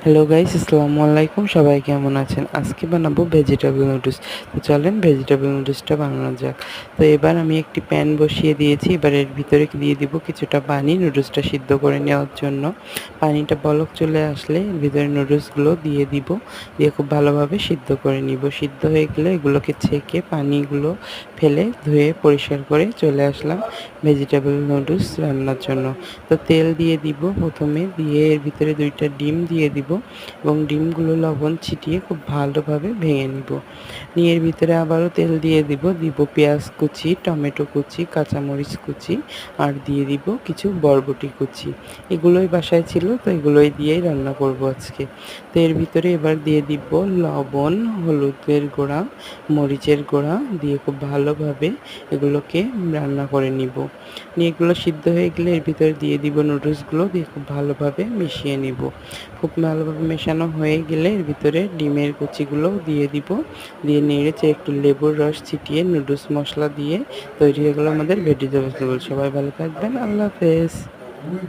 Hello guys, আসসালামু আলাইকুম। সবাই কেমন আছেন? আজকে বানাবো ভেজিটেবল নুডলস। তো চলেন ভেজিটেবল নুডলসটা বানানো যাক। তো এবার আমি একটি প্যান বসিয়ে দিয়েছি। এবার এর ভিতরে দিয়ে দিব কিছুটা পানি নুডলসটা সিদ্ধ করে নেওয়ার জন্য। পানিটা বলক চলে আসলে এর ভিতরে নুডলসগুলো দিয়ে দিব। দিয়ে খুব ভালোভাবে সিদ্ধ করে নিব। সিদ্ধ হয়ে গেলে এগুলোকে ছেঁকে পানিগুলো ফেলে ধুয়ে পরিষ্কার করে চলে আসলাম ভেজিটেবল নুডলস রান্নার জন্য। তো তেল দিয়ে দিব প্রথমে, দিয়ে এর ভিতরে 2টা ডিম দিয়ে দিব এবং ডিমগুলো লবণ ছিটিয়ে খুব ভালোভাবে ভেঙে নিব। নিয়ে এর ভিতরে আবারও তেল দিয়ে দিব পেঁয়াজ কুচি, টমেটো কুচি, কাঁচামরিচ কুচি আর দিয়ে দিব কিছু বরবটি কুচি। এগুলোই বাসায় ছিল, তো এগুলোই দিয়েই রান্না করব আজকে। তো এর ভিতরে এবার দিয়ে দিব লবণ, হলুদের গুঁড়া, মরিচের গুঁড়া দিয়ে খুব ভালোভাবে এগুলোকে রান্না করে নিব। নিয়ে এগুলো সিদ্ধ হয়ে গেলে এর ভিতরে দিয়ে দিব নুডলসগুলো, দিয়ে খুব ভালোভাবে মিশিয়ে নিব। খুব ভালোভাবে মেশানো হয়ে গেলে এর ভিতরে ডিমের কুচিগুলো দিয়ে দিব। দিয়ে নেড়েচেড়ে একটু লেবুর রস ছিটিয়ে নুডলস মশলা দিয়ে তৈরি হয়ে গেল আমাদের ভেজিটেবল নুডলস। সবাই ভালো থাকবেন। আল্লাহ হাফেজ।